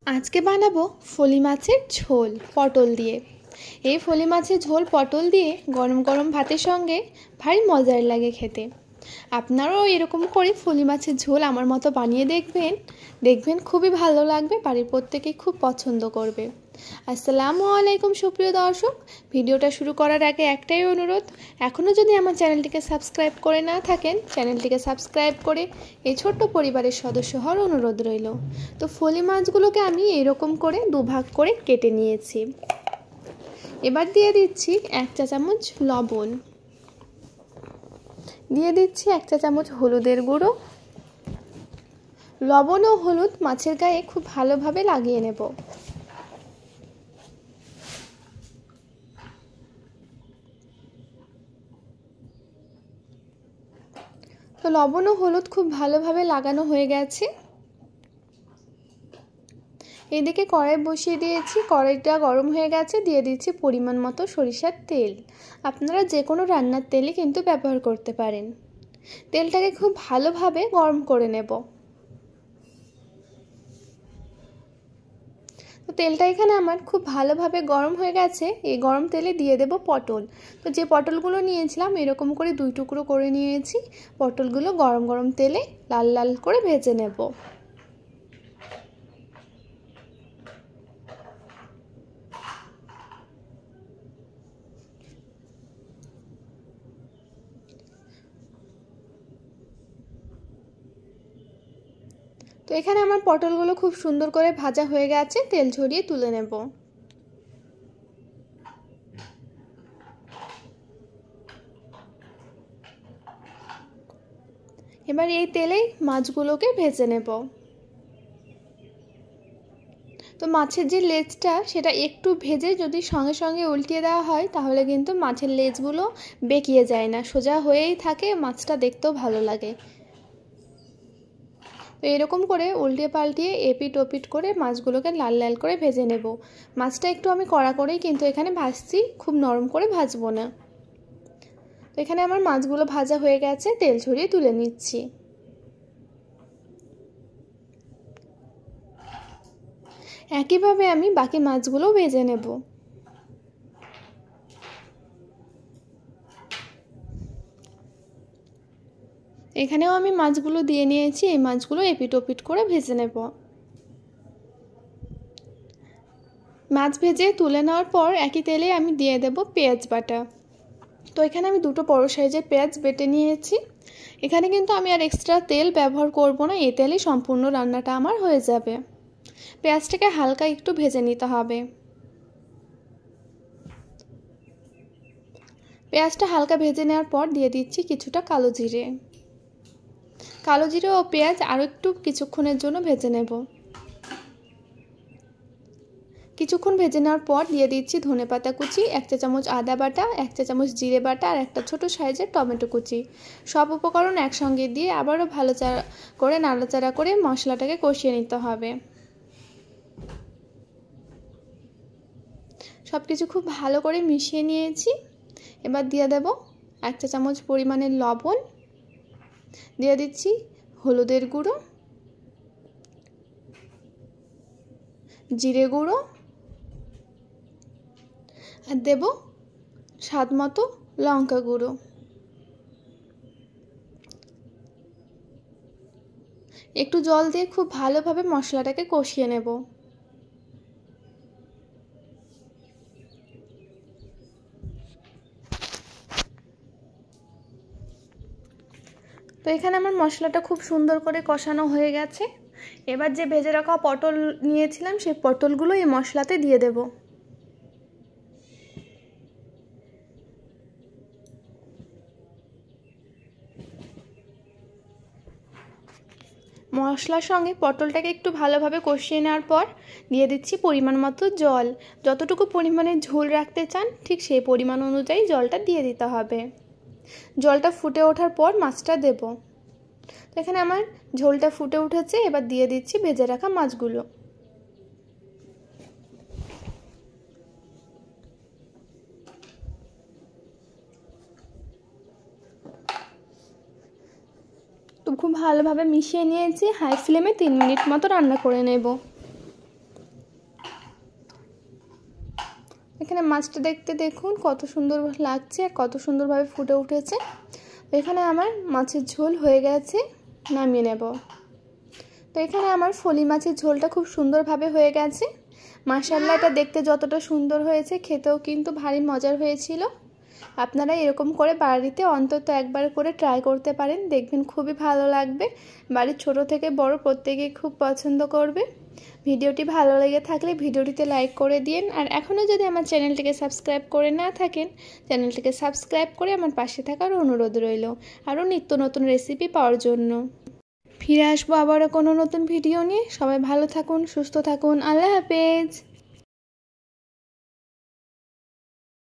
আজকে বানাবো ফলি মাছের ঝোল পটল দিয়ে। এই ফলি মাছের ঝোল পটল দিয়ে গরম গরম ভাতের সঙ্গে ভারী মজার লাগে খেতে। আপনারাও এরকম করে ফলি মাছের ঝোল আমার মতো বানিয়ে দেখবেন খুবই ভালো লাগবে, বাড়ির প্রত্যেকেই খুব পছন্দ করবে। আসসালামু আলাইকুম সুপ্রিয় দর্শক, ভিডিওটা শুরু করার আগে একটাই অনুরোধ, এখনও যদি আমার চ্যানেলটিকে সাবস্ক্রাইব করে না থাকেন চ্যানেলটিকে সাবস্ক্রাইব করে এই ছোট্ট পরিবারের সদস্য হওয়ার অনুরোধ রইল। তো ফলি মাছগুলোকে আমি এরকম করে দুভাগ করে কেটে নিয়েছি। এবার দিয়ে দিচ্ছি 1 চা চামচ লবণ, দিয়ে দিচ্ছি 1 চা চামচ হলুদের গুঁড়ো। লবণ ও হলুদ মাছের গায়ে খুব ভালোভাবে লাগিয়ে নেব। তো লবণ ও হলুদ খুব ভালোভাবে লাগানো হয়ে গেছে। এদিকে কড়াই বসিয়ে দিয়েছি, কড়াইটা গরম হয়ে গেছে, দিয়ে দিচ্ছি পরিমাণ মতো সরিষার তেল। আপনারা যে কোনো রান্নার তেলই কিন্তু ব্যবহার করতে পারেন। তেলটাকে খুব ভালোভাবে গরম করে নেব। তো তেলটা এখানে আমার খুব ভালোভাবে গরম হয়ে গেছে। এই গরম তেলে দিয়ে দেব পটল। তো যে পটলগুলো নিয়েছিলাম এরকম করে 2 টুকরো করে নিয়েছি। পটলগুলো গরম গরম তেলে লাল লাল করে ভেজে নেব। তো এখানে আমার পটলগুলো খুব সুন্দর করে ভাজা হয়ে গেছে, তেল ঝরিয়ে তুলে নেব। এবার এই তেলেই মাছগুলোকে ভেজে নেব। তো মাছের যে লেজটা সেটা একটু ভেজে যদি সঙ্গে সঙ্গে উল্টিয়ে দেওয়া হয় তাহলে কিন্তু মাছের লেজগুলো বেঁকিয়ে যায় না, সোজা হয়েই থাকে, মাছটা দেখতেও ভালো লাগে। তো এরকম করে উল্টে পাল্টিয়ে এপিট ওপিট করে মাছগুলোকে লাল লাল করে ভেজে নেব। মাছটা একটু আমি কড়া করেই কিন্তু এখানে ভাজছি, খুব নরম করে ভাজবো না। তো এখানে আমার মাছগুলো ভাজা হয়ে গেছে, তেল ঝরিয়ে তুলে নিচ্ছি। একইভাবে আমি বাকি মাছগুলো ভেজে নেব। এখানেও আমি মাছগুলো দিয়ে নিয়েছি, এই মাছগুলো এপিট ওপিট করে ভেজে নেব। মাছ ভেজে তুলে নেওয়ার পর একই তেলে আমি দিয়ে দেব পেঁয়াজ বাটা। তো এখানে আমি 2টো বড় সাইজের পেঁয়াজ বেটে নিয়েছি। এখানে কিন্তু আমি আর এক্সট্রা তেল ব্যবহার করব না, এই তেলেই সম্পূর্ণ রান্নাটা আমার হয়ে যাবে। পেঁয়াজটাকে হালকা একটু ভেজে নিতে হবে। পেঁয়াজটা হালকা ভেজে নেওয়ার পর দিয়ে দিচ্ছি কিছুটা কালো জিরে। কালো জিরে ও পেঁয়াজ আরও একটু কিছুক্ষণের জন্য ভেজে নেব। কিছুক্ষণ ভেজে নেওয়ার পর দিয়ে দিচ্ছি ধনেপাতা কুচি, 1 চা চামচ আদা বাটা, 1 চা চামচ জিরে বাটা আর একটা ছোট সাইজের টমেটো কুচি। সব উপকরণ একসঙ্গে দিয়ে আবারও ভালো করে নাড়াচাড়া করে মশলাটাকে কষিয়ে নিতে হবে। সব কিছু খুব ভালো করে মিশিয়ে নিয়েছি। এবার দিয়ে দেব 1 চা চামচ পরিমাণের লবণ, দিয়ে দিচ্ছি হলুদের গুঁড়ো, জিরে গুঁড়ো আর দেব স্বাদ মতো লঙ্কা গুঁড়ো। একটু জল দিয়ে খুব ভালোভাবে মশলাটাকে কষিয়ে নেব। তো এখানে আমার মশলাটা খুব সুন্দর করে কষানো হয়ে গেছে। এবার যে ভেজে রাখা পটল নিয়েছিলাম সেই পটলগুলো এই মশলাতে দিয়ে দেব। মশলার সঙ্গে পটলটাকে একটু ভালোভাবে কষিয়ে নেওয়ার পর দিয়ে দিচ্ছি পরিমাণ মতো জল। যতটুকু পরিমাণে ঝোল রাখতে চান ঠিক সেই পরিমাণ অনুযায়ী জলটা দিয়ে দিতে হবে। জলটা ফুটে ওঠার পর মাছটা দেব। তো এখানে আমার ঝোলটা ফুটে উঠেছে, এবার দিয়ে দিচ্ছি ভেজে রাখা মাছগুলো। তো খুব ভালোভাবে মিশিয়ে নিয়েছি, হাই ফ্লেমে 3 মিনিট মতো রান্না করে নেব। এখানে মাছটা দেখতে দেখুন কত সুন্দর লাগছে আর কত সুন্দরভাবে ফুটে উঠেছে। তো এখানে আমার মাছের ঝোল হয়ে গেছে, নামিয়ে নেব। তো এখানে আমার ফলি মাছের ঝোলটা খুব সুন্দরভাবে হয়ে গেছে। মাশাআল্লাহ, এটা দেখতে যতটা সুন্দর হয়েছে খেতেও কিন্তু ভারী মজার হয়েছিল। আপনারা এরকম করে বাড়িতে অন্তত একবার করে ট্রাই করতে পারেন, দেখবেন খুবই ভালো লাগবে। বাড়ির ছোট থেকে বড় প্রত্যেকেই খুব পছন্দ করবে। ভিডিওটি ভালো লেগে থাকলে ভিডিওটিতে লাইক করে দিন, আর এখনও যদি আমার চ্যানেলটিকে সাবস্ক্রাইব করে না থাকেন চ্যানেলটিকে সাবস্ক্রাইব করে আমার পাশে থাকার অনুরোধ রইল আরও নিত্য নতুন রেসিপি পাওয়ার জন্য। ফিরে আসবো আবারও কোনো নতুন ভিডিও নিয়ে। সবাই ভালো থাকুন, সুস্থ থাকুন। আল্লাহ হাফেজ।